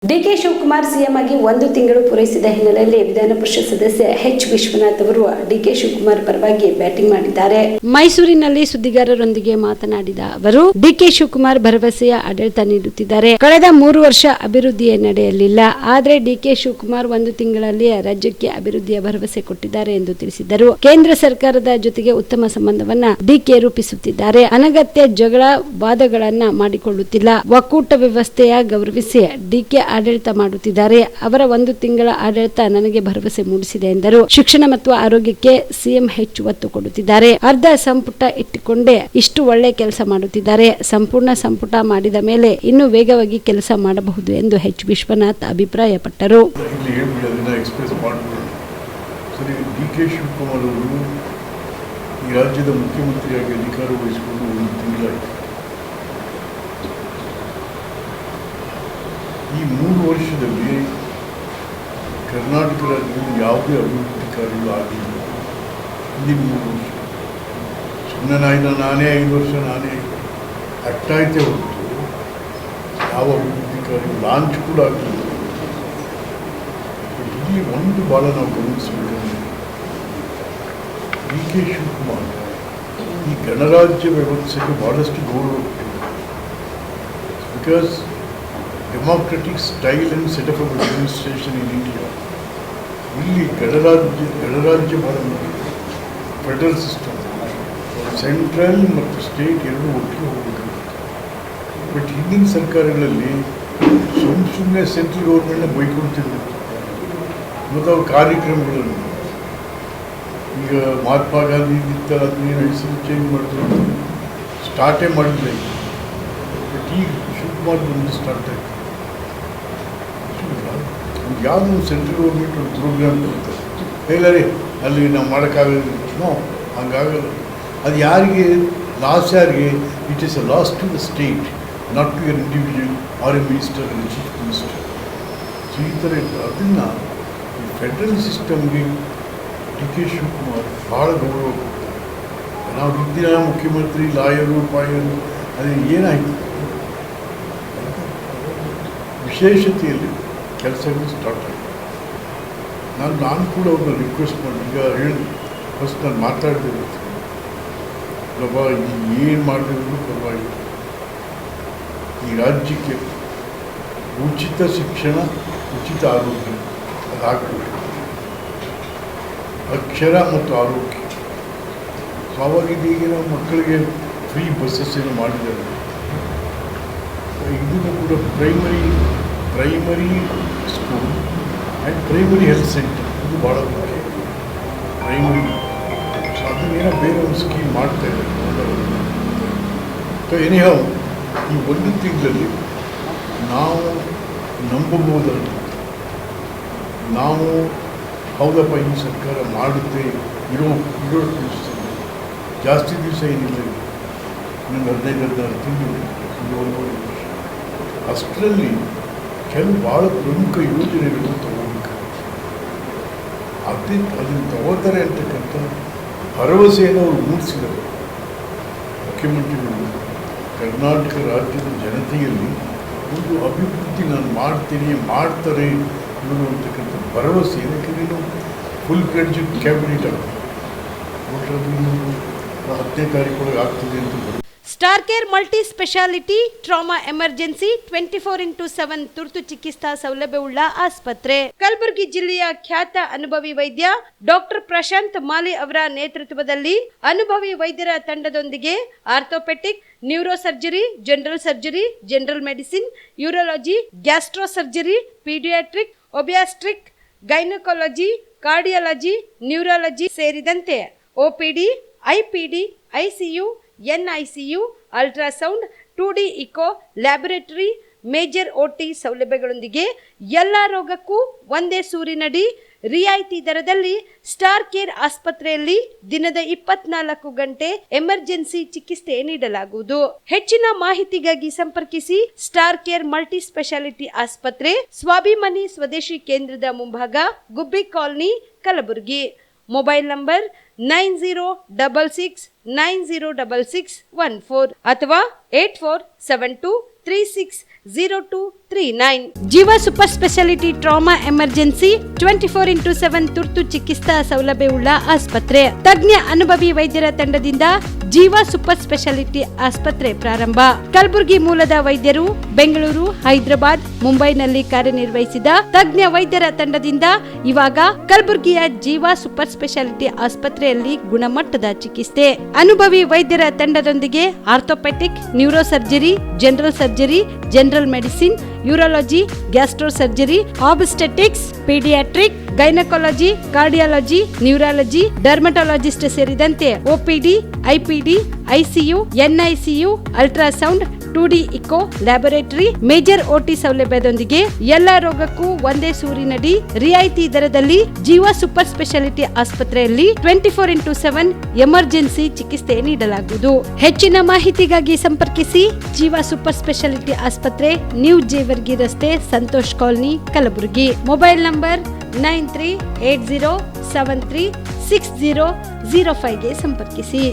DK Shivakumar CM ಆಗಿ 1 ತಿಂಗಳು ಪೂರೈಸಿದ ಹಿನ್ನೆಲೆಯಲ್ಲಿ ವಿಧಾನ ಪರಿಷತ್ ಸದಸ್ಯ ಎಚ್ ವಿಶ್ವನಾಥ್ ಅವರು ಡಿಕೆ ಶಿವಕುಮಾರ್ ಪರವಾಗಿ ಬ್ಯಾಟಿಂಗ್ ಮಾಡಿದ್ದಾರೆ. ಮೈಸೂರಿನಲ್ಲಿ ಸುದ್ದಿಗಾರರೊಂದಿಗೆ ಮಾತನಾಡಿದ ಅವರು, ಡಿಕೆ ಶಿವಕುಮಾರ್ ಭರವಸೆಯ ಆಡಳಿತ ನೀಡುತ್ತಿದ್ದಾರೆ. ಕಳೆದ 3 ವರ್ಷ ಅಭಿವೃದ್ಧಿಯೇ ನಡೆಯಲಿಲ್ಲ. ಆದರೆ ಡಿಕೆ ಶಿವಕುಮಾರ್ 1 ತಿಂಗಳಲ್ಲಿ ರಾಜ್ಯಕ್ಕೆ ಅಭಿವೃದ್ಧಿಯ ಭರವಸೆ ಕೊಟ್ಟಿದ್ದಾರೆ ಎಂದು ತಿಳಿಸಿದರು. ಕೇಂದ್ರ ಸರ್ಕಾರದ ಜೊತೆಗೆ ಉತ್ತಮ ಸಂಬಂಧವನ್ನ ಡಿಕೆ ರೂಪಿಸುತ್ತಿದ್ದಾರೆ. ಅನಗತ್ಯ ಜಗಳ ವಾದಗಳನ್ನ ಮಾಡಿಕೊಳ್ಳುತ್ತಿಲ್ಲ. ಒಕ್ಕೂಟ ವ್ಯವಸ್ಥೆಯ ಗೌರವಿಸಿ ಡಿಕೆ ಆಡಳಿತ ಮಾಡುತ್ತಿದ್ದಾರೆ. ಅವರ 1 ತಿಂಗಳ ಆಡಳಿತ ನನಗೆ ಭರವಸೆ ಮೂಡಿಸಿದೆ ಎಂದರು. ಶಿಕ್ಷಣ ಮತ್ತು ಆರೋಗ್ಯಕ್ಕೆ ಸಿಎಂ ಹೆಚ್ಚು ಒತ್ತು ಕೊಡುತ್ತಿದ್ದಾರೆ. ಅರ್ಧ ಸಂಪುಟ ಇಟ್ಟುಕೊಂಡೇ ಇಷ್ಟು ಒಳ್ಳೆ ಕೆಲಸ ಮಾಡುತ್ತಿದ್ದಾರೆ. ಸಂಪೂರ್ಣ ಸಂಪುಟ ಮಾಡಿದ ಮೇಲೆ ಇನ್ನೂ ವೇಗವಾಗಿ ಕೆಲಸ ಮಾಡಬಹುದು ಎಂದು ಎಚ್ ವಿಶ್ವನಾಥ್ ಅಭಿಪ್ರಾಯಪಟ್ಟರು. ಡಿಕೆ ಶಿವಕುಮಾರ್ ಅವರು ಈ ರಾಜ್ಯದ ಮುಖ್ಯಮಂತ್ರಿಯಾಗಿ ಅಧಿಕಾರ ವಹಿಸಿಕೊಂಡು 1 ತಿಂಗಳಾಯಿತು. ಈ 3 ವರ್ಷದಲ್ಲಿ ಕರ್ನಾಟಕ ರಾಜ್ಯದಲ್ಲಿ ಯಾವುದೇ ಅಭಿವೃದ್ಧಿ ಕಾರ್ಯಗಳು ಆಗಿಲ್ಲ. ಹಿಂದಿನ 3 ವರ್ಷ ಸುಮ್ಮನೆ ನಾನೇ 5 ವರ್ಷ ನಾನೇ ಅಟ್ಟಾಯ್ತೇ ಹೊರತು ಯಾವ ಅಭಿವೃದ್ಧಿ ಕಾರ್ಯ ಲಾಂಚ್ ಕೂಡ ಆಗಲಿಲ್ಲ. ಇಲ್ಲಿ ಒಂದು ಭಾಳ ನಾವು ಗಮನಿಸಬೇಕಂದ್ರೆ ಡಿ ಕೆ ಶಿವಕುಮಾರ್ ಈ ಗಣರಾಜ್ಯ ವ್ಯವಸ್ಥೆಗೆ ಭಾಳಷ್ಟು ಗೌರವ ಕೊಟ್ಟಿದ್ದಾರೆ. Because democratic style and setup of administration in India, ಇಲ್ಲಿ ಗಣರಾಜ್ಯ ಭಾಳ ಮುಖ್ಯ. ಫೆಡರಲ್ ಸಿಸ್ಟಮ್ ಸೆಂಟ್ರಲ್ ಮತ್ತು ಸ್ಟೇಟ್ ಎರಡೂ ಒಟ್ಟಿಗೆ ಹೋಗಬೇಕಾಗುತ್ತೆ. ಬಟ್ ಹಿಂದಿನ ಸರ್ಕಾರಗಳಲ್ಲಿ ಸುಮ್ಮನೆ ಸೆಂಟ್ರಲ್ ಗೌರ್ಮೆಂಟ್ನ ಬೈಕೊಳ್ತಿದ್ರು ಮತ್ತು ಅವ್ರ ಕಾರ್ಯಕ್ರಮಗಳನ್ನು. ಈಗ ಮಹಾತ್ಮ ಗಾಂಧಿ ಇತ್ತ ಅದನ್ನೇನು ಹೆಸರು ಚೇಂಜ್ ಮಾಡಿದ್ರು, ಸ್ಟಾರ್ಟೇ ಮಾಡಿಲ್ಲ. ಬಟ್ ಈಗ ಶಿವಕುಮಾರ್ ಬಂದು ಸ್ಟಾರ್ಟ್ ಆಯಿತು. ಯಾವುದೋ ಒಂದು ಸೆಂಟ್ರಲ್ ಗೌರ್ಮೆಂಟ್ ಒಂದು ಪ್ರೋಗ್ರಾಮ್ ಕೊಡ್ತಾರೆ, ಹೇಳರಿ ಅಲ್ಲಿ ನಾವು ಮಾಡೋಕ್ಕಾಗಲ್ಲ. ನೋ, ಹಂಗಾಗಲ್ಲ. ಅದು ಯಾರಿಗೆ ಲಾಸ್? ಯಾರಿಗೆ? It is a loss to the state, not to your individual or a minister or a chief minister. So ಈ ಥರ ಇರ್ತದೆ. ಅದನ್ನು ಈ ಫೆಡ್ರಲ್ ಸಿಸ್ಟಮ್ಗೆ ಡಿ ಕೆ ಶಿವಕುಮಾರ್ ಭಾಳ ಗೌರವ ಕೊಡ್ತಾರೆ. ನಾವು ಹಿಂದಿನ ಮುಖ್ಯಮಂತ್ರಿ ಲಾಯರು ಪಾಯರು ಅದೇ ಏನಾಯಿತು ವಿಶೇಷತೆಯಲ್ಲಿ ಕೆಲಸಗಳು ಸ್ಟಾರ್ಟ್ ಆಗಿದೆ. ನಾನು ಕೂಡ ಅವ್ರನ್ನ ರಿಕ್ವೆಸ್ಟ್ ಮಾಡಿ ಈಗ ಹೇಳಿ ಫಸ್ಟ್ ನಾನು ಮಾತಾಡ್ತಿದ್ದೆ, ಪ್ರಭಾ ಏನು ಮಾಡಿದ್ರು ಪರವಾಗಿಲ್ಲ, ಈ ರಾಜ್ಯಕ್ಕೆ ಉಚಿತ ಶಿಕ್ಷಣ, ಉಚಿತ ಆರೋಗ್ಯ ಅದಾಗಬೇಕು. ಅಕ್ಷರ ಮತ್ತು ಆರೋಗ್ಯ. ಸೊ ಅವಾಗಿದ್ದು ಈಗ ನಾವು ಮಕ್ಕಳಿಗೆ ಫ್ರೀ ಬಸ್ಸಸ್ ಏನೋ ಮಾಡಿದ್ದಾರೆ. ಇದನ್ನು ಕೂಡ primary school and primary health centre ಇದು ಭಾಳ ಮುಖ್ಯ. ಪ್ರೈಮರಿ ಸೊ ಅದನ್ನೇನೋ ಬೇರೆ ಒಂದು ಸ್ಕೀಮ್ ಮಾಡ್ತಾಯಿದ್ದಾರೆ. ಸೊ ಎನಿಹೌ ಈ 1 ತಿಂಗಳಲ್ಲಿ ನಾವು ನಂಬಬಹುದಾದ, ನಾವು ಹೌದಪ್ಪ ಈ ಸರ್ಕಾರ ಮಾಡುತ್ತೆ ಇರೋ ದಿವಸದಲ್ಲಿ, ಜಾಸ್ತಿ ದಿವಸ ಏನಿಲ್ಲ, ಇನ್ನೊಂದು 15-16 ತಿಂಗಳು, 1 ವರ್ಷ. ಅಷ್ಟರಲ್ಲಿ ಕೆಲವು ಭಾಳ ಪ್ರಮುಖ ಯೋಜನೆಗಳನ್ನು ತಗೋಬೇಕು. ಅದನ್ನು ತಗೋತಾರೆ ಅಂತಕ್ಕಂಥ ಭರವಸೆಯನ್ನು ಅವರು ಮೂಡಿಸಿದರು ಮುಖ್ಯಮಂತ್ರಿಗಳು. ಕರ್ನಾಟಕ ರಾಜ್ಯದ ಜನತೆಯಲ್ಲಿ ಒಂದು ಅಭಿವೃದ್ಧಿ ನಾನು ಮಾಡ್ತಾರೆ ಅನ್ನುವಂತಕ್ಕಂಥ ಭರವಸೆ. ಯಾಕೆಂದರೆ ನೀವು ಫುಲ್ ಫ್ಲೆಡ್ಜ್ ಕ್ಯಾಬಿನೆಟ್ ಆಗ್ತದೆ, 10ನೇ ತಾರೀಕೊಳಗೆ ಆಗ್ತದೆ ಅಂತ. Star care multi speciality trauma emergency 24x7 ತುರ್ತು ಚಿಕಿತ್ಸಾ ಸೌಲಭ್ಯವುಳ್ಳ ಆಸ್ಪತ್ರೆ. ಕಲಬುರಗಿ ಜಿಲ್ಲೆಯ ಖ್ಯಾತ ಅನುಭವಿ ವೈದ್ಯ ಡಾಕ್ಟರ್ ಪ್ರಶಾಂತ್ ಮಾಲಿ ಅವರ ನೇತೃತ್ವದಲ್ಲಿ ಅನುಭವಿ ವೈದ್ಯರ ತಂಡದೊಂದಿಗೆ orthopaedic, neuro surgery, general surgery, general medicine, urology, gastro surgery, paediatric, obstetric, gynaecology, cardiology, neurology ಸೇರಿದಂತೆ OPD, IPD, ICU, NICU, ultrasound, 2D echo, laboratory, major OT ಸೌಲಭ್ಯಗಳೊಂದಿಗೆ ಎಲ್ಲ ರೋಗಕ್ಕೂ ಒಂದೇ ಸೂರಿನಡಿ ರಿಯಾಯಿತಿ ದರದಲ್ಲಿ ಸ್ಟಾರ್ ಕೇರ್ ಆಸ್ಪತ್ರೆಯಲ್ಲಿ ದಿನದ 24 ಗಂಟೆ ಎಮರ್ಜೆನ್ಸಿ ಚಿಕಿತ್ಸೆ ನೀಡಲಾಗುವುದು. ಹೆಚ್ಚಿನ ಮಾಹಿತಿಗಾಗಿ ಸಂಪರ್ಕಿಸಿ ಸ್ಟಾರ್ ಕೇರ್ ಮಲ್ಟಿ ಸ್ಪೆಷಾಲಿಟಿ ಆಸ್ಪತ್ರೆ, ಸ್ವಾಭಿಮಾನಿ ಸ್ವದೇಶಿ ಕೇಂದ್ರದ ಮುಂಭಾಗ, ಗುಬ್ಬಿ ಕಾಲನಿ, ಕಲಬುರಗಿ. ಮೊಬೈಲ್ ನಂಬರ್ 9066906614 ಅಥವಾ 8472 97360239. ಜೀವ super speciality trauma emergency 24x7 ತುರ್ತು ಚಿಕಿತ್ಸಾ ಸೌಲಭ್ಯವುಳ್ಳ ಆಸ್ಪತ್ರೆ. ತಜ್ಞ ಅನುಭವಿ ವೈದ್ಯರ ತಂಡದಿಂದ ಜೀವ ಸೂಪರ್ ಸ್ಪೆಷಾಲಿಟಿ ಆಸ್ಪತ್ರೆ ಪ್ರಾರಂಭ. ಕಲಬುರಗಿ ಮೂಲದ ವೈದ್ಯರು ಬೆಂಗಳೂರು, ಹೈದರಾಬಾದ್, ಮುಂಬೈನಲ್ಲಿ ಕಾರ್ಯನಿರ್ವಹಿಸಿದ ತಜ್ಞ ವೈದ್ಯರ ತಂಡದಿಂದ ಇವಾಗ ಕಲಬುರಗಿಯ ಜೀವ ಸೂಪರ್ ಸ್ಪೆಷಾಲಿಟಿ ಆಸ್ಪತ್ರೆಯಲ್ಲಿ ಗುಣಮಟ್ಟದ ಚಿಕಿತ್ಸೆ. ಅನುಭವಿ ವೈದ್ಯರ ತಂಡದೊಂದಿಗೆ orthopaedic, neuro surgery, general surgery, general medicine, urology, gastro surgery, obstetrics, paediatric, gynaecology, cardiology, neurology, dermatologist ಸೇರಿದಂತೆ OPD, IPD, ICU, NICU, ultrasound, 2D echo, laboratory, major OT ಸೌಲಭ್ಯದೊಂದಿಗೆ ಎಲ್ಲಾ ರೋಗಕ್ಕೂ ಒಂದೇ ಸೂರಿನಡಿ ರಿಯಾಯಿತಿ ದರದಲ್ಲಿ ಜೀವ ಸೂಪರ್ ಸ್ಪೆಷಾಲಿಟಿ ಆಸ್ಪತ್ರೆಯಲ್ಲಿ 24x7 ಎಮರ್ಜೆನ್ಸಿ ಚಿಕಿತ್ಸೆ ನೀಡಲಾಗುವುದು. ಹೆಚ್ಚಿನ ಮಾಹಿತಿಗಾಗಿ ಸಂಪರ್ಕಿಸಿ ಜೀವ ಸೂಪರ್ ಸ್ಪೆಷಾಲಿಟಿ ಆಸ್ಪತ್ರೆ, ನ್ಯೂ ಜೇವರ್ಗಿ ರಸ್ತೆ, Santosh colony, Kalaburagi. Mobile number 9380736005 ಗೆ ಸಂಪರ್ಕಿಸಿ.